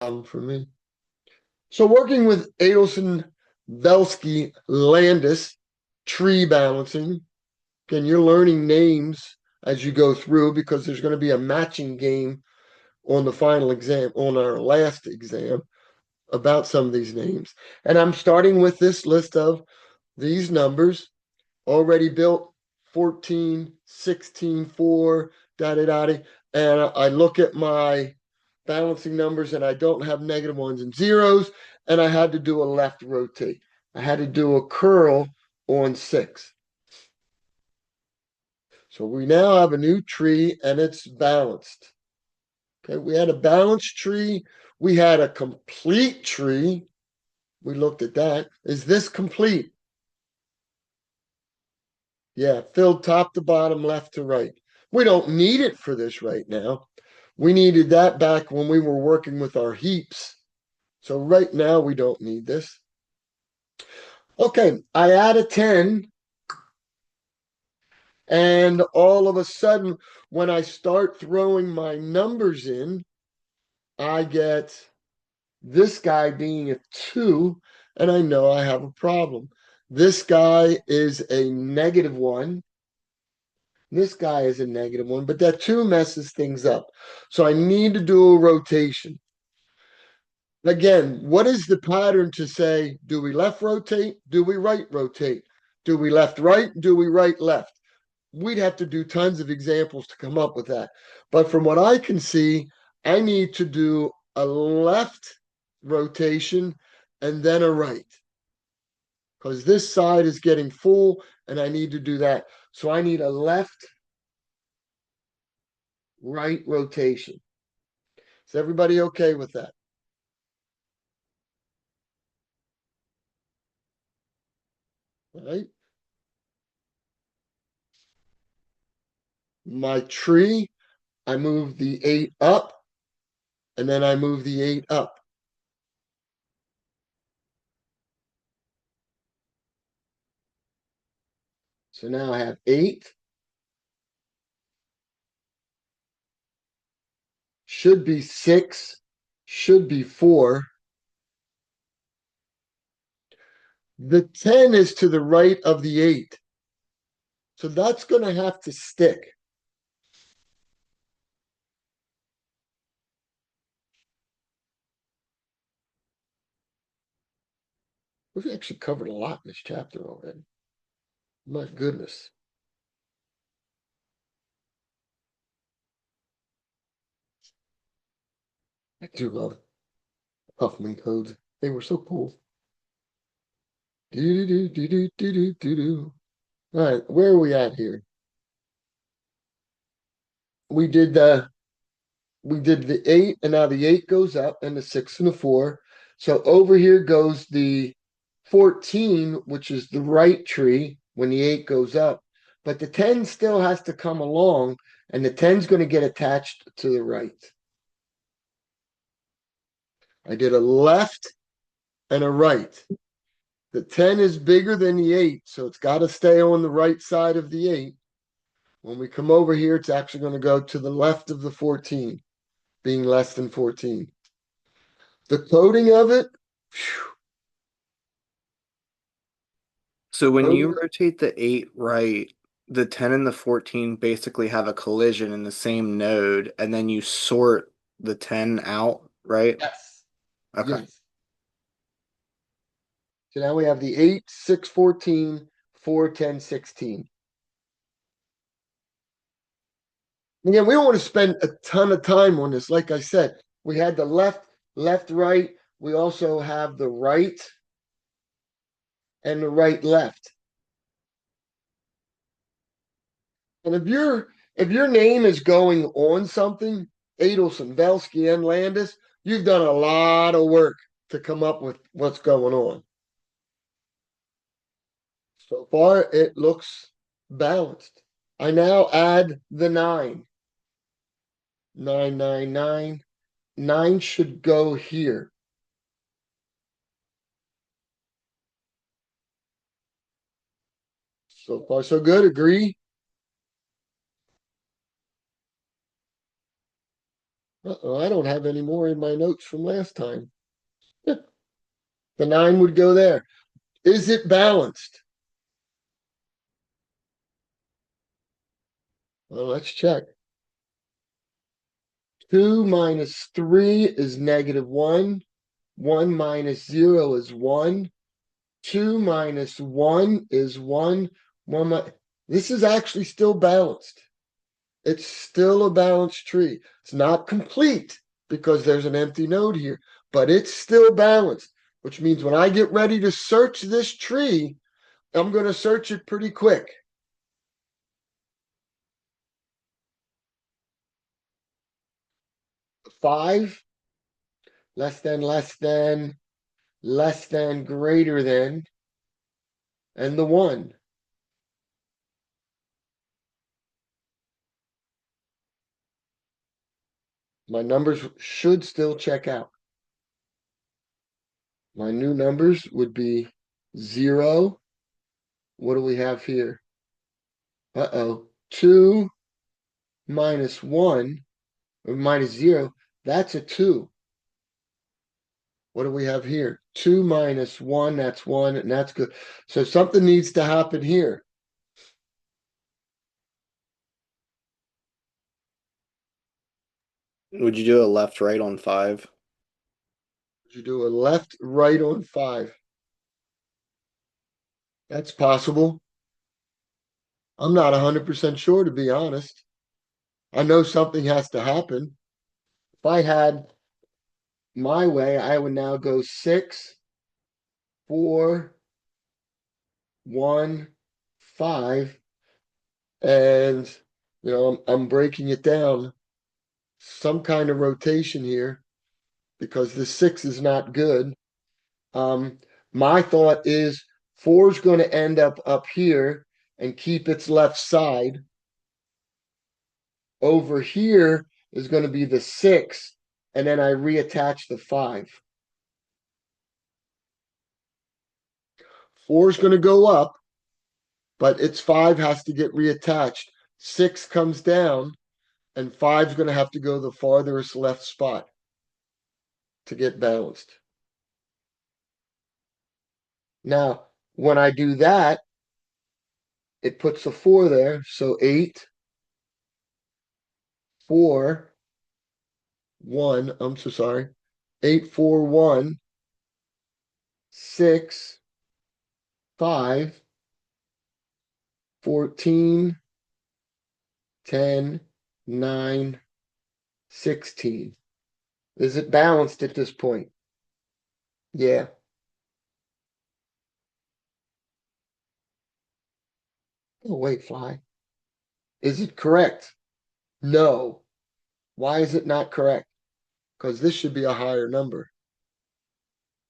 For me. So working with Adelson, Velsky, Landis, tree balancing. Again, you're learning names as you go through because there's going to be a matching game on the final exam, on our last exam about some of these names. And I'm starting with this list of these numbers already built 14, 16, 4, da da da. And I look at my balancing numbers and I don't have negative ones and zeros. And I had to do a left rotate. I had to do a curl on 6. So we now have a new tree and it's balanced. Okay, we had a balanced tree. We had a complete tree. We looked at that. Is this complete? Yeah, filled top to bottom, left to right. We don't need it for this right now. We needed that back when we were working with our heaps. So right now we don't need this. Okay, I add a 10, and all of a sudden, when I start throwing my numbers in, I get this guy being a 2, and I know I have a problem. This guy is a -1. This guy is a -1, but that 2 messes things up. So I need to do a rotation. Again, what is the pattern to say, do we left rotate? Do we right rotate? Do we left right? Do we right left? We'd have to do tons of examples to come up with that. But from what I can see, I need to do a left rotation and then a right because this side is getting full and I need to do that. So I need a left right rotation. Is everybody okay with that? All right. My tree, I move the 8 up and then I move the 8 up. So now I have 8, should be 6, should be 4. The 10 is to the right of the 8. So that's going to have to stick. We've actually covered a lot in this chapter already. My goodness. I do love Huffman codes. They were so cool. Do do do do do do do do. All right, where are we at here? We did the we did the 8, and now the 8 goes up, and the 6 and the 4. So over here goes the 14, which is the right tree when the 8 goes up. But the 10 still has to come along, and the 10 is going to get attached to the right. I did a left and a right. The 10 is bigger than the 8, so it's got to stay on the right side of the 8. When we come over here, it's actually going to go to the left of the 14, being less than 14. The coding of it, So when coding, you rotate the 8 right, the 10 and the 14 basically have a collision in the same node, and then you sort the 10 out, right? yes, Okay. yes. So now we have the 8, 6, 14, 4, 10, 16. Again, we don't want to spend a ton of time on this. Like I said, we had the left, left, right. We also have the right and the right, left. And if your name is going on something, Adelson, Velsky, and Landis, you've done a lot of work to come up with what's going on. So far, it looks balanced. I now add the 9. 9, 9, 9. 9 should go here. So far, so good. Agree? Uh-oh, I don't have any more in my notes from last time. The 9 would go there. Is it balanced? Well, let's check. 2 minus 3 is -1. 1 minus 0 is 1. 2 minus 1 is 1. 1 mi- This is actually still balanced. It's still a balanced tree. It's not complete because there's an empty node here, but it's still balanced, which means when I get ready to search this tree, I'm going to search it pretty quick. 5, less than, greater than, and the 1. My numbers should still check out. My new numbers would be 0. What do we have here? Uh-oh. 2 minus 1, or minus 0, that's a 2. What do we have here? 2 minus 1, that's 1, and that's good. So something needs to happen here. Would you do a left right on 5? You do a left, right on 5. That's possible. I'm not 100% sure, to be honest. I know something has to happen. If I had my way, I would now go 6, 4, 1, 5, and I'm breaking it down. Some kind of rotation here because the 6 is not good. Um, my thought is 4 is going to end up here and keep its left side. Over here is going to be the 6, and then I reattach the 5. 4 is going to go up, but its 5 has to get reattached. 6 comes down, and 5 is going to have to go the farthest left spot to get balanced. Now, when I do that, it puts a 4 there. So 8, 4, 1. I'm so sorry. 8, 4, 1, 6, 5, 14, 10, 9, 16. Is it balanced at this point? Yeah. Oh, wait, fly. Is it correct? No. Why is it not correct? Because this should be a higher number.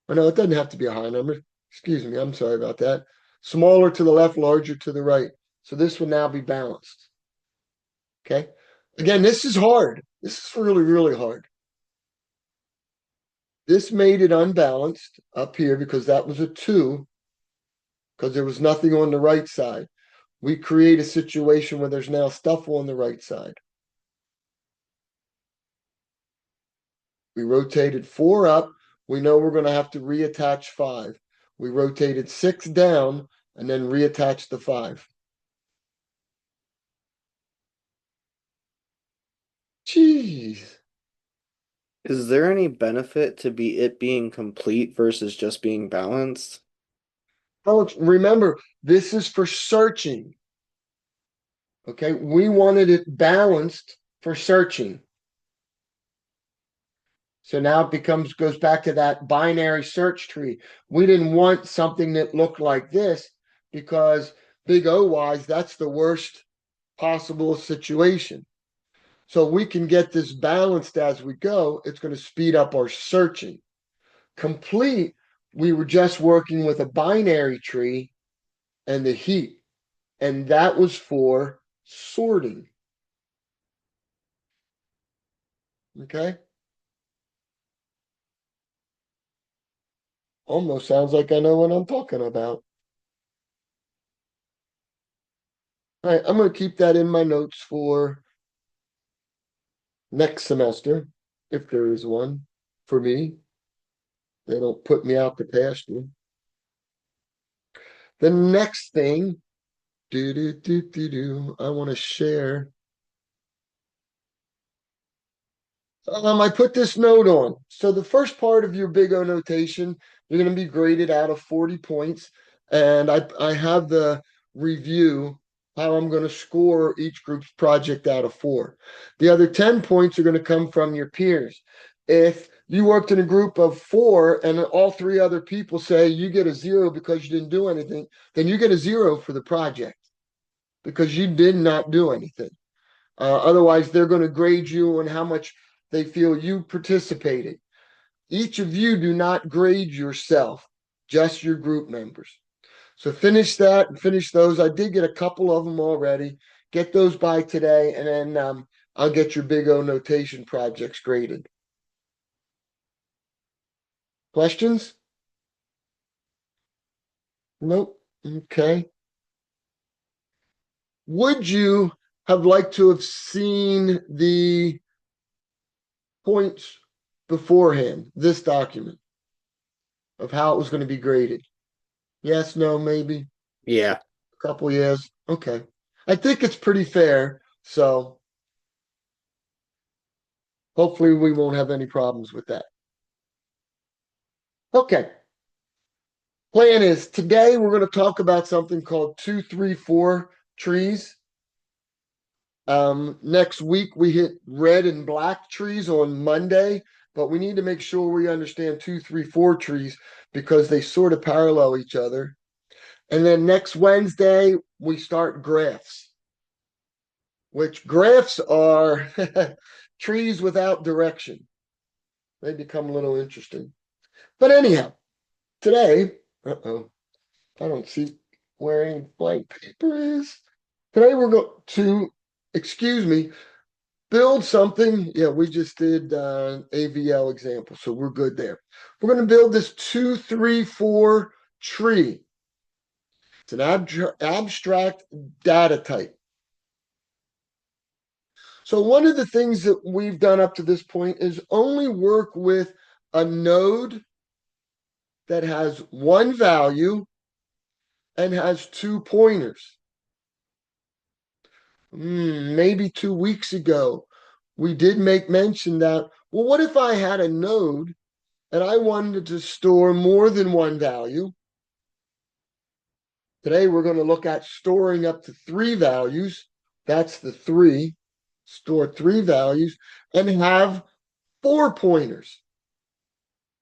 Oh, no, it doesn't have to be a high number. Excuse me. I'm sorry about that. Smaller to the left, larger to the right. So this would now be balanced. Okay. Again, this is hard. This is really, really hard. This made it unbalanced up here because that was a 2, because there was nothing on the right side. We create a situation where there's now stuff on the right side. We rotated 4 up. We know we're going to have to reattach 5. We rotated 6 down and then reattach the 5. Jeez. Is there any benefit to be it being complete versus just being balanced? Alex, remember, this is for searching. Okay. We wanted it balanced for searching. So now it goes back to that binary search tree. We didn't want something that looked like this because big O wise, that's the worst possible situation. So we can get this balanced as we go. It's going to speed up our searching. Complete, we were just working with a binary tree and the heap, and that was for sorting. Okay. Almost sounds like I know what I'm talking about. All right, I'm going to keep that in my notes for next semester. if there is one for me. They don't put me out to pasture. The next thing, I want to share. I put this note on. So the first part of your big O notation, you're going to be graded out of 40 points. And I have the review how I'm going to score each group's project out of 4. The other 10 points are going to come from your peers. If you worked in a group of 4 and all 3 other people say you get a 0 because you didn't do anything, then you get a 0 for the project because you did not do anything. Otherwise, they're going to grade you on how much they feel you participated. Each of you do not grade yourself, just your group members. So finish that and finish those. I did get a couple of them already. Get those by today, and then I'll get your big O notation projects graded. Questions? Nope. Okay. Would you have liked to have seen the points beforehand, this document, of how it was going to be graded? Yes, no, maybe. Yeah. A couple years. Okay. I think it's pretty fair. So hopefully we won't have any problems with that. Okay. Plan is today we're going to talk about something called 2, 3, 4 trees. Next week we hit red and black trees on Monday, but we need to make sure we understand 2, 3, 4 trees because they sort of parallel each other. And then next Wednesday we start graphs, which graphs are trees without direction. They become a little interesting. But anyhow, today, uh-oh, I don't see where any blank paper is. Today we're going to, excuse me, build something. Yeah, we just did AVL example, so we're good there. We're going to build this 2, 3, 4 tree. It's an abstract data type. So one of the things that we've done up to this point is only work with a node that has one value and has 2 pointers. Maybe 2 weeks ago, we did make mention that, well, what if I had a node and I wanted to store more than one value? Today, we're going to look at storing up to 3 values. That's the 3. Store 3 values and have 4 pointers.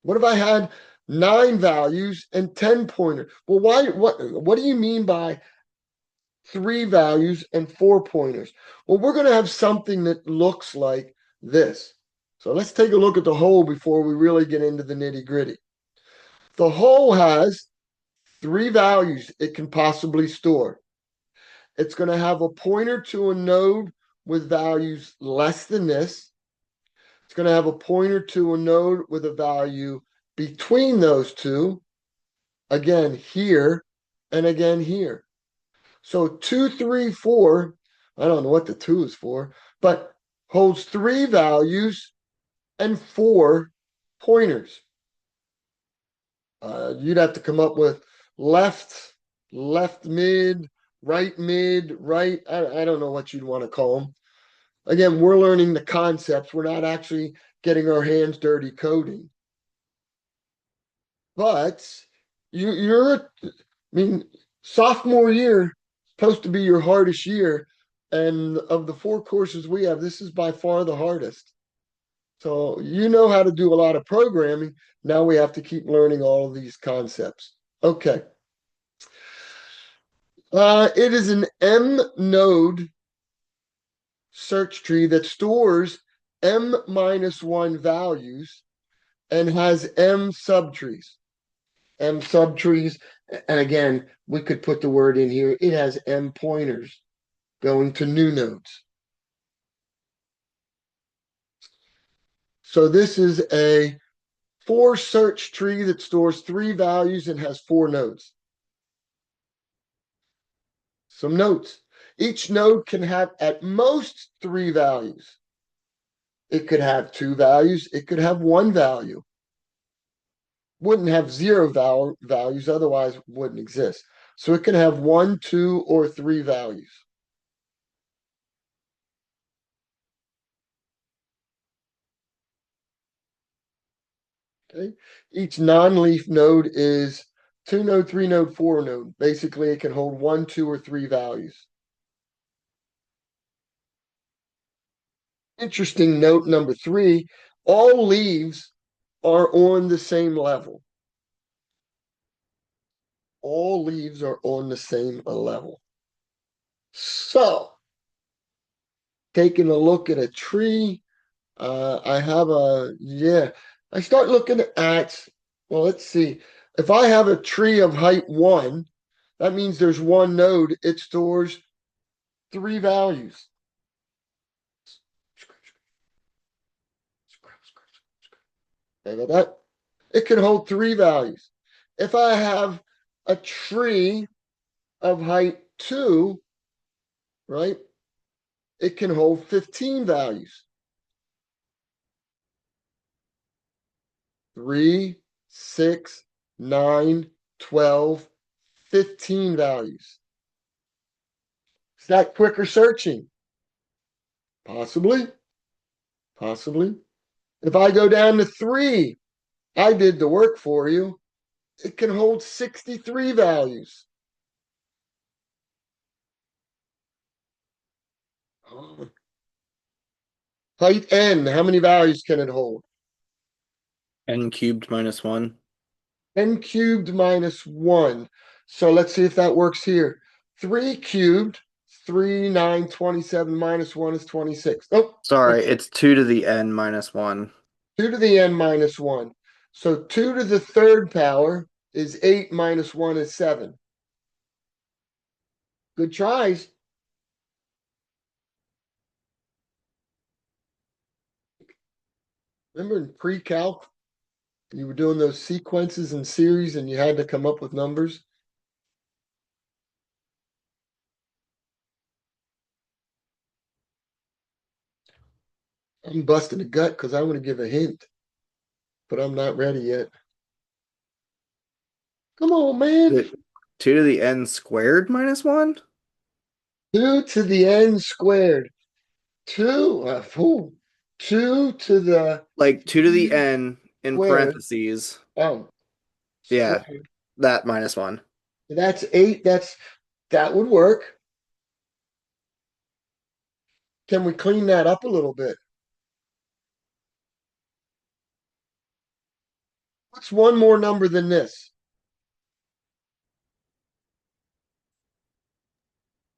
What if I had 9 values and 10 pointers? Well, why? What do you mean by 3 values and 4 pointers? Well, we're going to have something that looks like this. So let's take a look at the whole before we really get into the nitty gritty. The whole has 3 values it can possibly store. It's going to have a pointer to a node with values less than this. It's going to have a pointer to a node with a value between those two, again here and again here. So 2, 3, 4, I don't know what the 2 is for, but holds 3 values and 4 pointers. You'd have to come up with left, left mid, right. I don't know what you'd want to call them. Again, we're learning the concepts. We're not actually getting our hands dirty coding. But I mean, sophomore year supposed to be your hardest year. And of the 4 courses we have, this is by far the hardest. So you know how to do a lot of programming. Now we have to keep learning all of these concepts. Okay. It is an M node search tree that stores M minus 1 values and has M subtrees. M subtrees. And again, we could put the word in here. It has M pointers going to new nodes. So this is a 4 search tree that stores 3 values and has 4 nodes. Some notes. Each node can have at most 3 values. It could have two values. It could have one value. Wouldn't have zero values, otherwise it wouldn't exist. So it can have one, two, or three values. Okay. Each non-leaf node is two node, three node, four node. Basically, it can hold one, two, or three values. Interesting note number three, all leaves are on the same level. All leaves are on the same level. So, taking a look at a tree, I have yeah, I start looking at, well, let's see. If I have a tree of height one, that means there's one node, it stores three values. Look at that. It can hold three values. If I have a tree of height two, right, it can hold 15 values. 3, 6, 9, 12, 15 values. Is that quicker searching? Possibly. Possibly. If I go down to 3, I did the work for you. It can hold 63 values. Oh. Height n, how many values can it hold? N cubed minus 1. N cubed minus 1. So let's see if that works here. 3 cubed, 3, 9, 27 minus 1 is 26. Oh, Sorry, that's it's 2 to the n minus 1. 2 to the n minus 1. So 2 to the third power is 8 minus 1 is 7. Good tries. Remember in pre-calc, you were doing those sequences and series and you had to come up with numbers? I'm busting a gut because I want to give a hint, but I'm not ready yet. Come on, man. The 2 to the n squared minus 1? 2 to the n squared. 2, 2 to the Like 2 to the n in squared. parentheses. Oh, Yeah, squared. that minus 1. That's 8. That would work. Can we clean that up a little bit? What's one more number than this?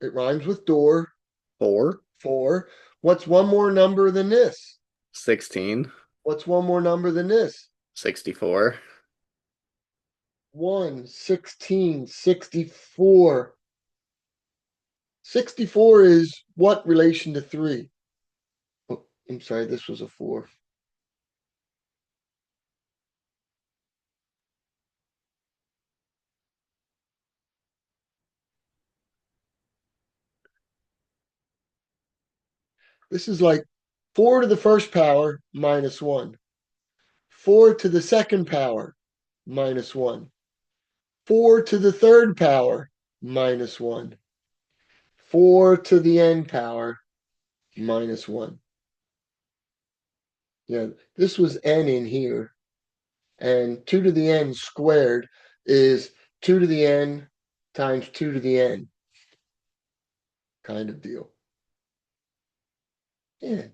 It rhymes with door. 4, 4. What's one more number than this? 16, What's one more number than this? 64. 1, 16, 64. 64 is what relation to 3? Oh, I'm sorry, this was a 4. This is like 4 to the first power minus 1. 4 to the second power minus 1. 4 to the third power minus 1. 4 to the n power minus 1. Yeah, this was n in here. And 2 to the n squared is 2 to the n times 2 to the n kind of deal. Yeah.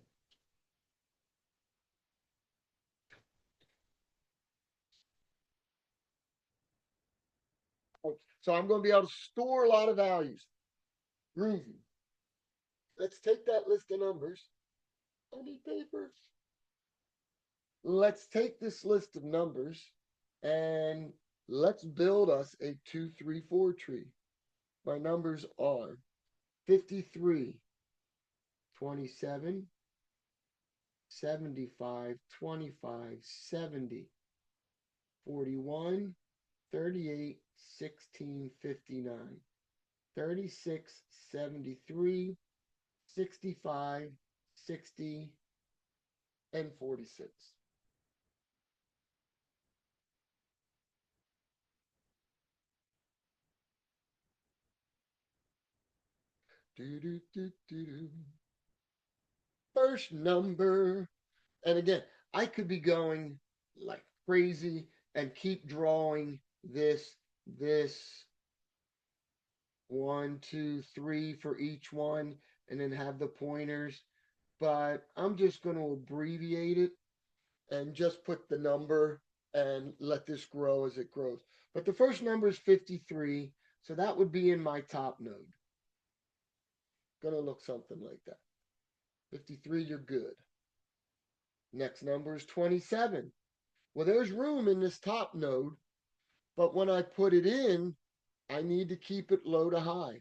So I'm going to be able to store a lot of values. Groovy. Let's take that list of numbers. I need paper. Let's take this list of numbers and let's build us a 2, 3, 4 tree. My numbers are 53, 27, 75, 25, 70, 41, 38, 16, 59, 36, 73, 65, 60, and 46. Do, do, do, do, do. First number. And again, I could be going like crazy and keep drawing this, one, two, three for each one, and then have the pointers. But I'm just going to abbreviate it and just put the number and let this grow as it grows. But the first number is 53, so that would be in my top node. Gonna look something like that. 53, you're good. Next number is 27. Well, there's room in this top node, but when I put it in, I need to keep it low to high.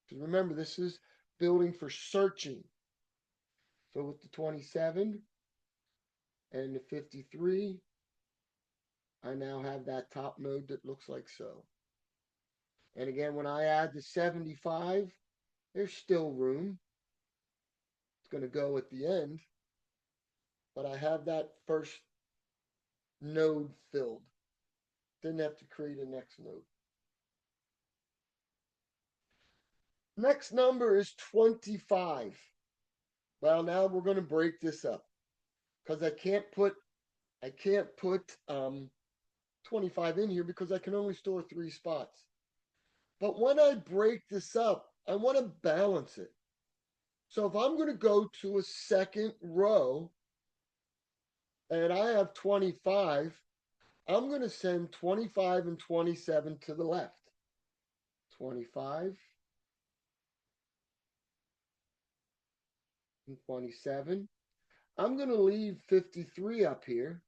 Because remember, this is building for searching. So with the 27 and the 53, I now have that top node that looks like so. And again, when I add the 75, there's still room. It's going to go at the end, but I have that first node filled. Didn't have to create a next node. Next number is 25. Well, now we're going to break this up because I can't put 25 in here because I can only store 3 spots. But when I break this up, I want to balance it. So if I'm going to go to a second row and I have 25, I'm going to send 25 and 27 to the left. 25 and 27. I'm going to leave 53 up here,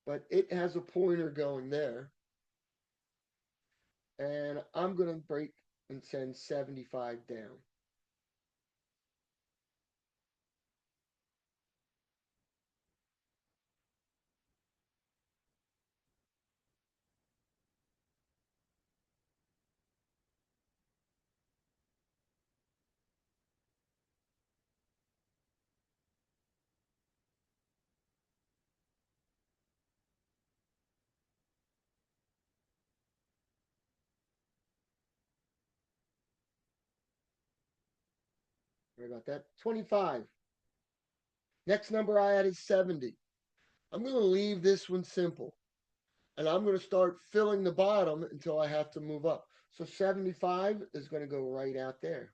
but it has a pointer going there. And I'm going to break and send 75 down. Sorry about that. 25. Next number I add is 70. I'm going to leave this one simple. And I'm going to start filling the bottom until I have to move up. So 75 is going to go right out there.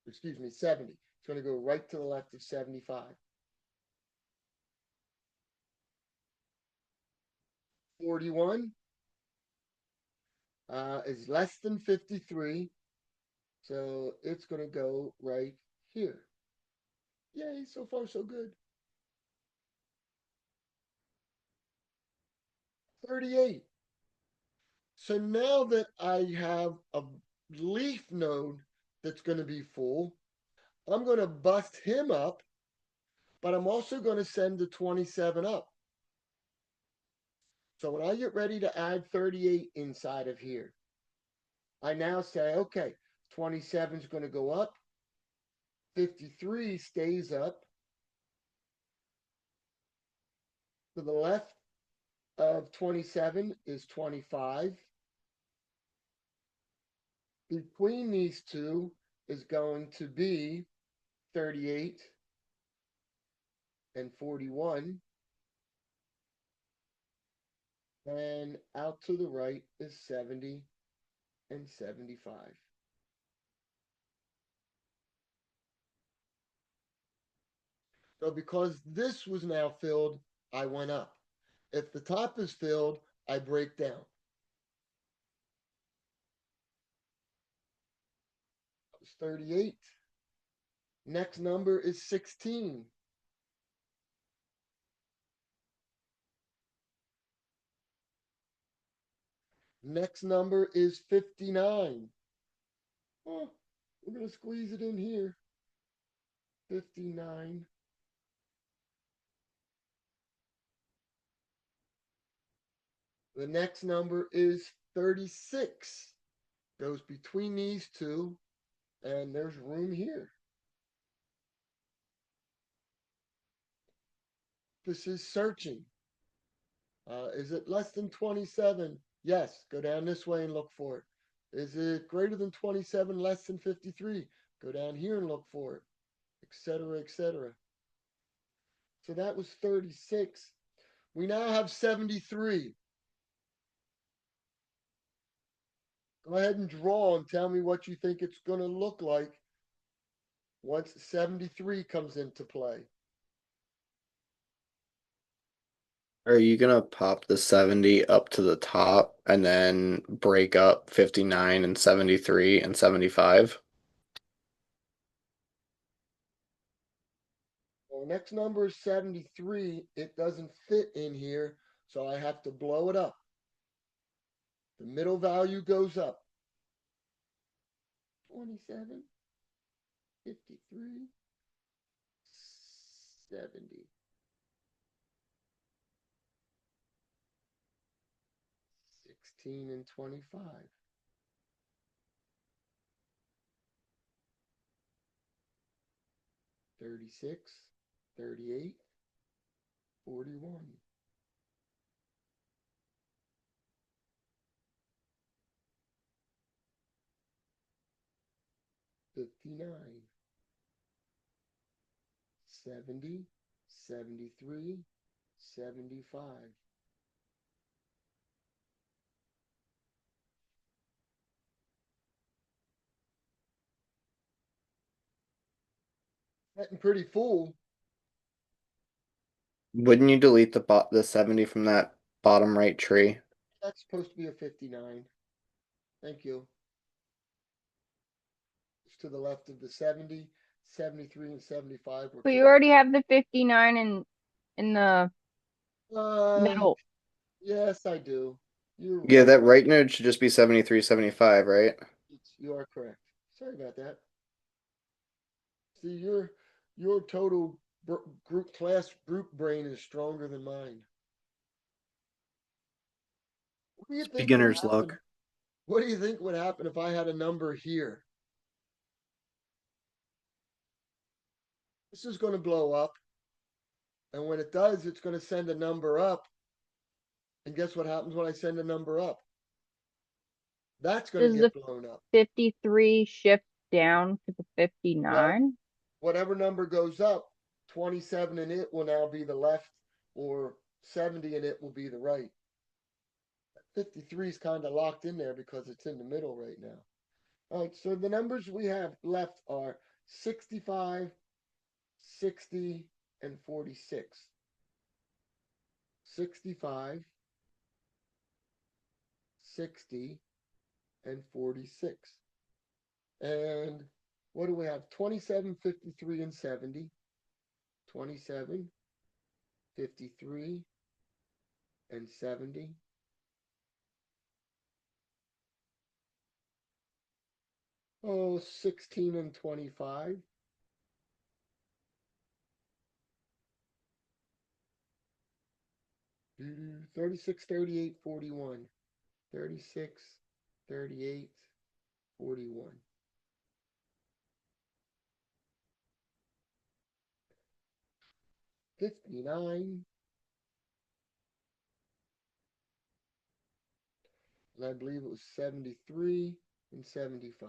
Excuse me, 70. It's going to go right to the left of 75. 41 is less than 53. So it's going to go right here. Yay, so far so good. 38. So now that I have a leaf node that's going to be full, I'm going to bust him up, but I'm also going to send the 27 up. So when I get ready to add 38 inside of here, I now say, okay, 27 is going to go up, 53 stays up. To the left of 27 is 25. Between these two is going to be 38 and 41. And out to the right is 70 and 75. So because this was now filled, I went up. If the top is filled, I break down. That was 38. Next number is 16. Next number is 59. Oh, we're going to squeeze it in here. 59. The next number is 36. Goes between these two, and there's room here. This is searching. Is it less than 27? Yes, go down this way and look for it. Is it greater than 27, less than 53? Go down here and look for it, etc., etc. So that was 36. We now have 73. Go ahead and draw and tell me what you think it's going to look like once 73 comes into play. Are you gonna pop the 70 up to the top and then break up 59 and 73 and 75? Well, next number is 73. It doesn't fit in here, so I have to blow it up. The middle value goes up. 27, 53, 70, 16, and 25. 36, 38, 41, 59, 70, 73, 75. Getting pretty full. Wouldn't you delete the 70 from that bottom right tree? That's supposed to be a 59. Thank you. It's to the left of the 70, 73, and 75 were But you kept. already have the 59 in the Uh, middle. yes, I do. You're Yeah, right. that right node should just be 73, 75, right? You are correct. Sorry about that. See, your total group class group brain is stronger than mine. What do you It's think would beginner's happen? luck. What do you think would happen if I had a number here? This is going to blow up, and when it does, it's going to send a number up. And guess what happens when I send a number up? That's going to Does the get blown up. 53 shift down to the Well, 59? whatever number goes up, 27 in it will now be the left, or 70 in it will be the right. 53 is kind of locked in there because it's in the middle right now. All right, so the numbers we have left are 65, 60, and 46. 65, 60, and 46. And what do we have? 27, 53, and 70. 27, 53, and 70. Oh, 16 and 25. 36, 38, 41. 36, 38, 41. 59, and I believe it was 73 and 75.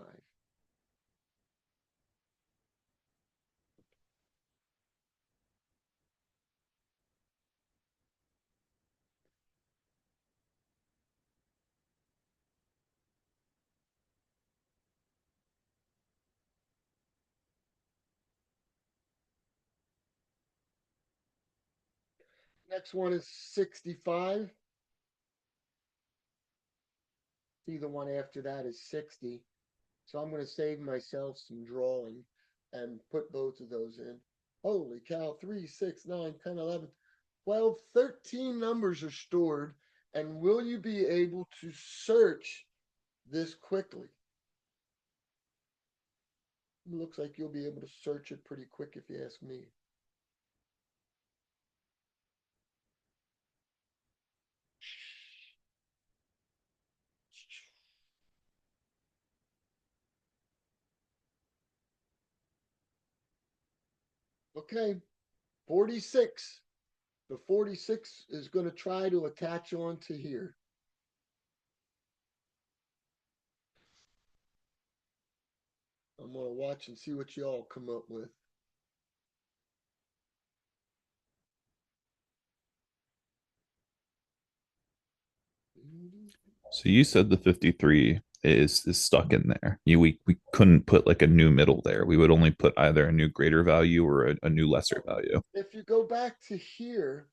Next one is 65. See, the one after that is 60. So I'm going to save myself some drawing and put both of those in. Holy cow, 3, 6, 9, 10, 11, 12, 13 numbers are stored. And will you be able to search this quickly? It looks like you'll be able to search it pretty quick if you ask me. Okay, 46. The 46 is going to try to attach on to here. I'm going to watch and see what y'all come up with. So you said the 53 is stuck in there. We couldn't put like a new middle there. We would only put either a new greater value or a new lesser value. If you go back to here,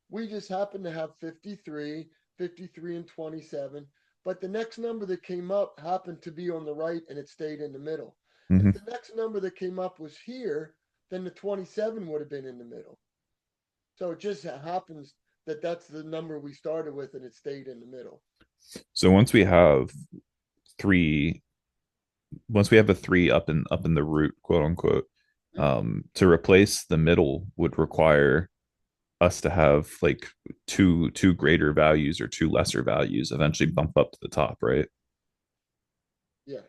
we just happen to have 53, 53 and 27. But the next number that came up happened to be on the right and it stayed in the middle. If Mhm. the next number that came up was here, then the 27 would have been in the middle. So it just happens that that's the number we started with and it stayed in the middle. So three, once we have a three up in the root, quote unquote, to replace the middle would require us to have like two greater values or two lesser values eventually bump up to the top, right? Yes.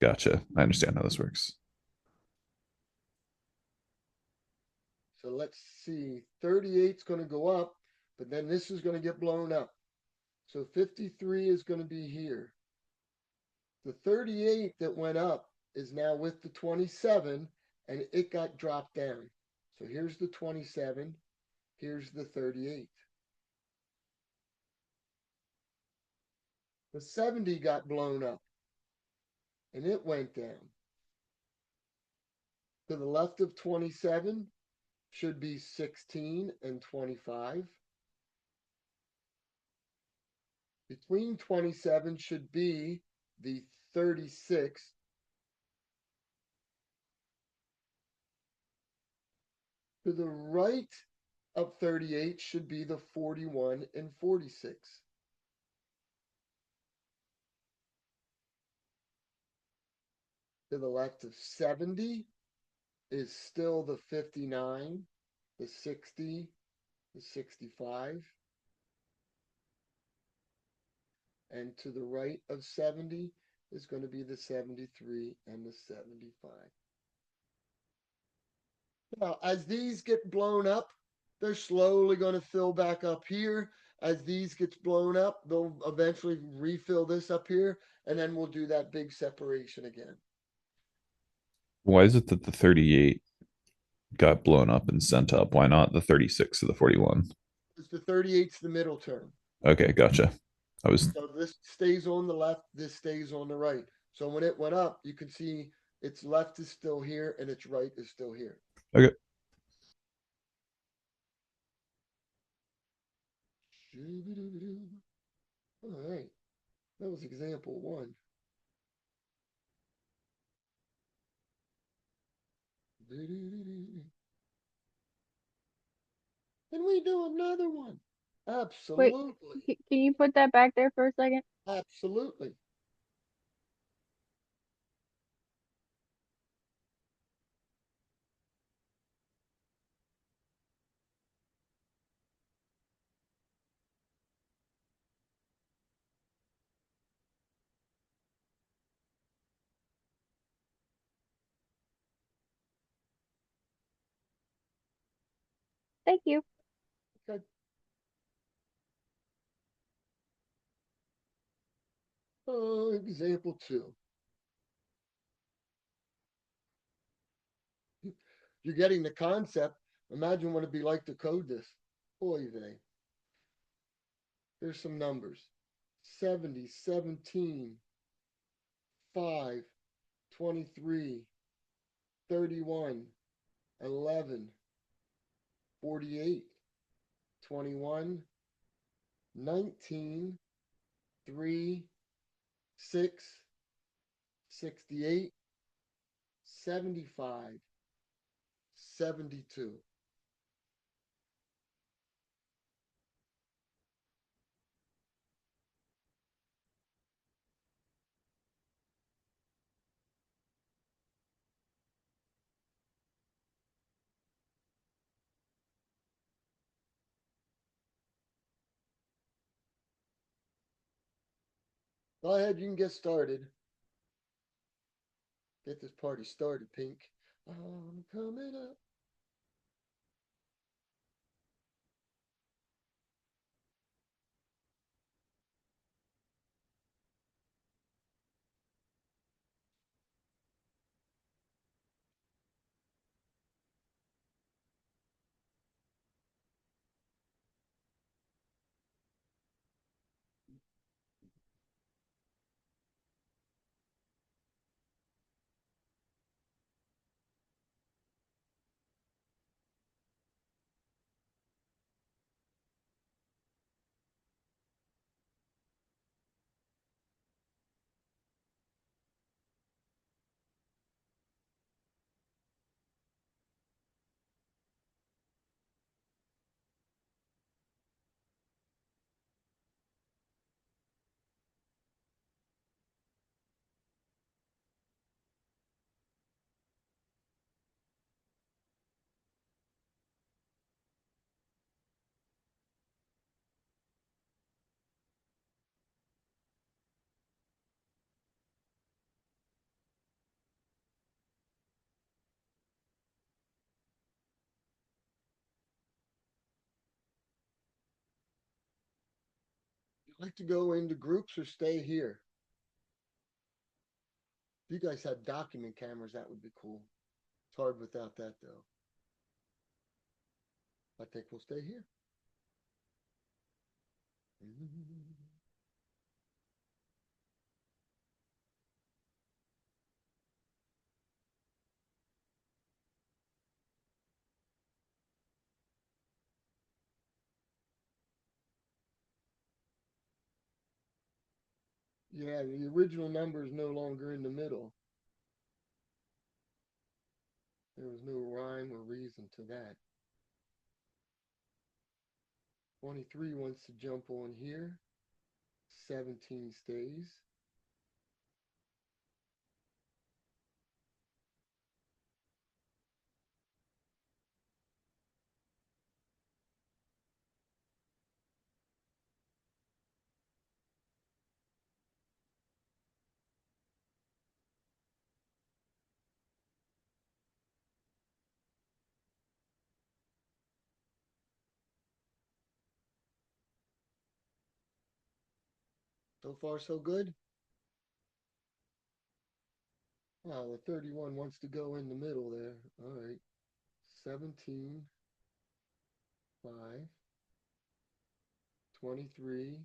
Gotcha. I understand how this works. So let's see. 38 is going to go up, but then this is going to get blown up. So 53 is going to be here. The 38 that went up is now with the 27 and it got dropped down. So here's the 27, here's the 38. The 70 got blown up and it went down. To the left of 27 should be 16 and 25. Between 27 should be the 36. To the right of 38 should be the 41 and 46. To the left of 70 is still the 59, the 60, the 65. And to the right of 70 is going to be the 73 and the 75. Now, as these get blown up, they're slowly going to fill back up here. As these gets blown up, they'll eventually refill this up here, and then we'll do that big separation again. Why is it that the 38 got blown up and sent up? Why not the 36 or the 41? Because the 38's the middle term. Okay, gotcha. I was So this stays on the left, this stays on the right. So when it went up, you can see its left is still here and its right is still here. okay. All right, that was example one. Can we do another one? Wait, Absolutely. can you put that back there for a second? Absolutely. Thank you. Okay. Example two. You're getting the concept. Imagine what it'd be like to code this. Boy, vey. Here's some numbers. 70, 17, 5, 23, 31, 11, 48, 21, 19, 3, 6, 68, 75, 72. Go ahead, you can get started. Get this party started, Pink. I'm coming up. like to go into groups or stay here? If you guys had document cameras, that would be cool. It's hard without that, though. I think we'll stay here. Yeah, the original number is no longer in the middle. There was no rhyme or reason to that. 23 wants to jump on here. 17 stays. So far, so good. Wow, the 31 wants to go in the middle there. All right. 17, 5, 23,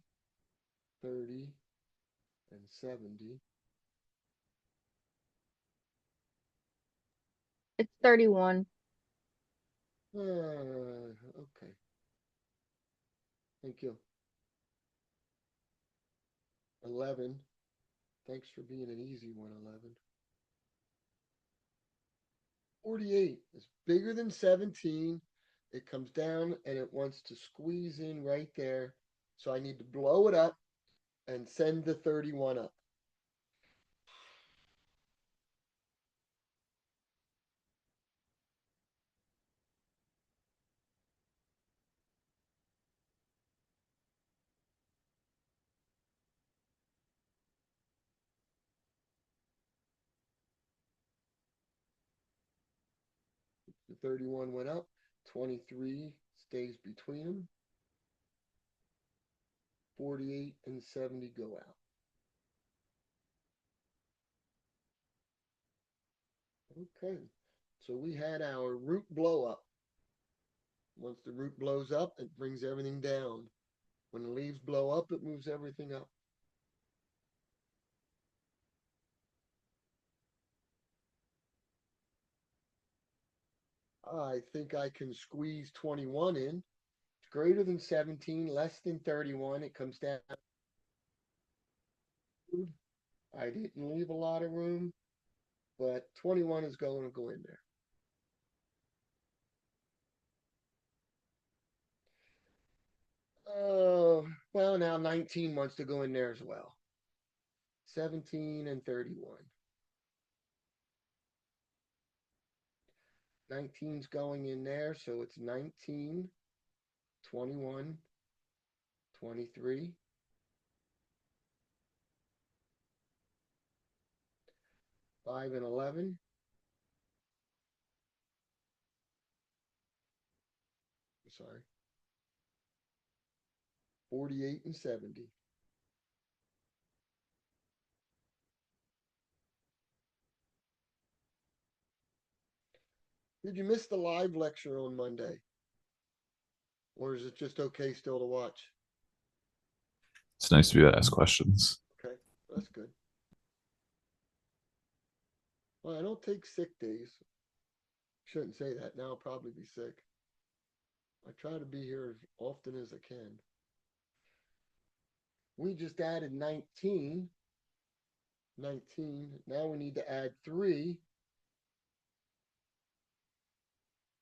30, and 70. It's 31. Okay. Thank you. 11. Thanks for being an easy one, 11. 48 is bigger than 17. It comes down and it wants to squeeze in right there. So I need to blow it up and send the 31 up. The 31 went up. 23 stays between them. 48 and 70 go out. Okay. So we had our root blow up. Once the root blows up, it brings everything down. When the leaves blow up, it moves everything up. I think I can squeeze 21 in. It's greater than 17, less than 31. It comes down. I didn't leave a lot of room, but 21 is going to go in there. Oh, well, now 19 wants to go in there as well. 17 and 31. 19's going in there, so it's 19, 21, 23. 5 and 11. Sorry. 48 and 70. Did you miss the live lecture on Monday? Or is it just okay still to watch? It's nice to be able to ask questions. Okay, that's good. Well, I don't take sick days. Shouldn't say that. Now I'll probably be sick. I try to be here as often as I can. We just added 19. 19. Now we need to add 3.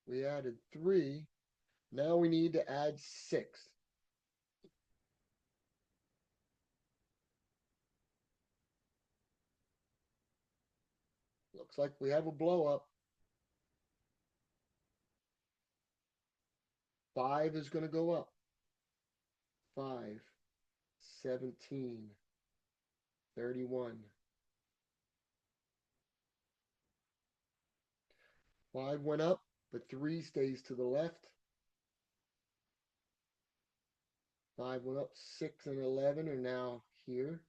We added 3. Now we need to add 6. Looks like we have a blow up. 5 is going to go up. 5, 17, 31. 5 went up, but 3 stays to the left. 5 went up, 6 and 11 are now here.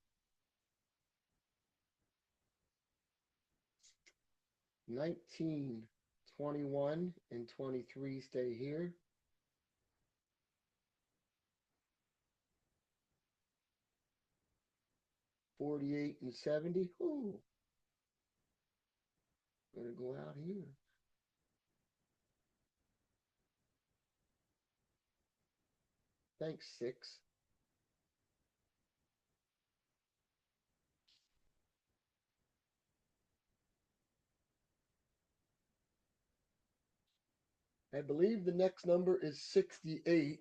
19, 21, and 23 stay here. 48 and 70. Ooh. Gonna go out here. Thanks, 6. I believe the next number is 68. It's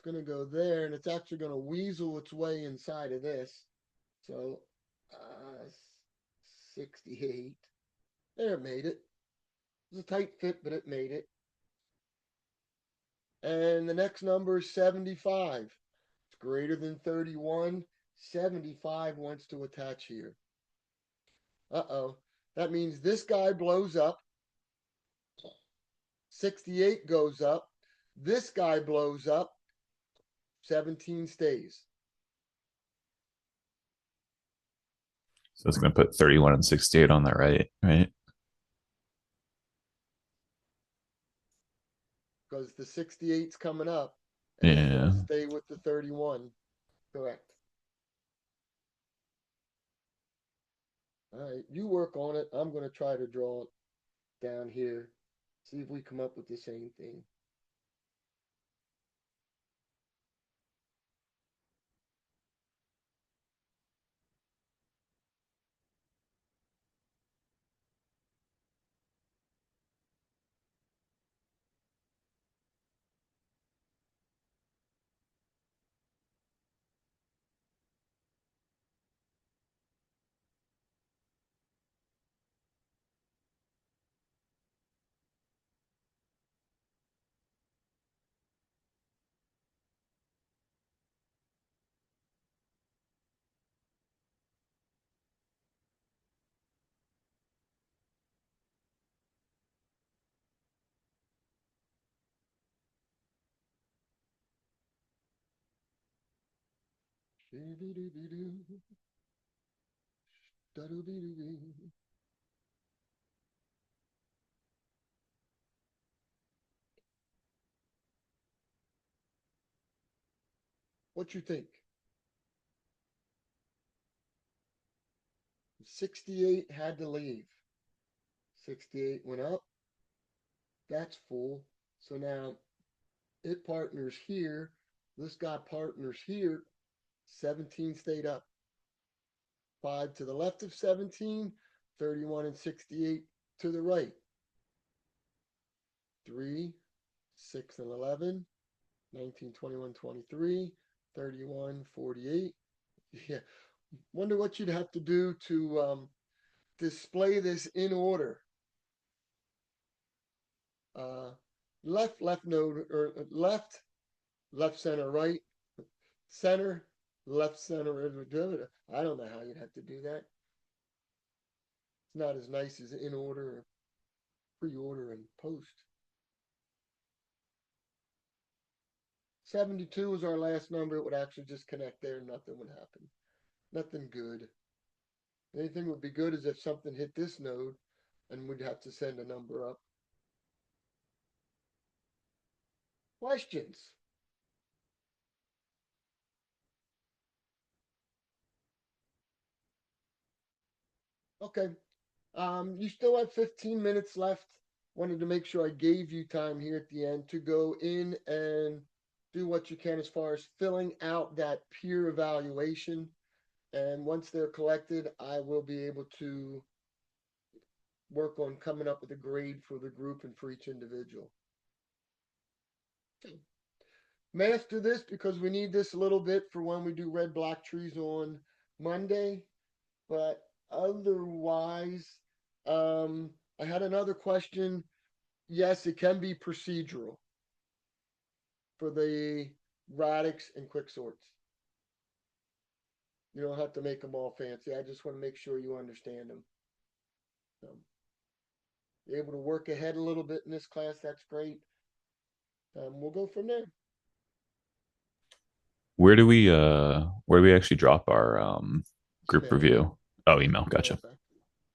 going to go there, and it's actually going to weasel its way inside of this. So, 68. There, it made it. It was a tight fit, but it made it. And the next number is 75. It's greater than 31. 75 wants to attach here. Uh-oh. That means this guy blows up. 68 goes up. This guy blows up. 17 stays. So it's going to put 31 and 68 on that right? Because the 68's coming up, and it's going Yeah. to stay with the 31. Correct. All right, you work on it. I'm going to try to draw it down here. See if we come up with the same thing. What you think? 68 had to leave. 68 went up. That's full. So now it partners here. This guy partners here. 17 stayed up. 5 to the left of 17. 31 and 68 to the right. 3, 6 and 11. 19, 21, 23. 31, 48. Yeah. Wonder what you'd have to do to display this in order. Left node, or left, center, right, center, left, center. I don't know how you'd have to do that. It's not as nice as in order, or pre-order, and post. 72 is our last number. It would actually just connect there. Nothing would happen. Nothing good. Anything would be good is if something hit this node, and we'd have to send a number up. Questions? Okay. You still have 15 minutes left. Wanted to make sure I gave you time here at the end to go in and do what you can as far as filling out that peer evaluation. And once they're collected, I will be able to work on coming up with a grade for the group and for each individual. Master this because we need this a little bit for when we do red block trees on Monday. But otherwise, I had another question. Yes, it can be procedural for the radix and quick sorts. You don't have to make them all fancy. I just want to make sure you understand them. So, you're able to work ahead a little bit in this class. That's great. We'll go from there. Where do we actually drop our group Email. review? Oh, email. Email Gotcha. us.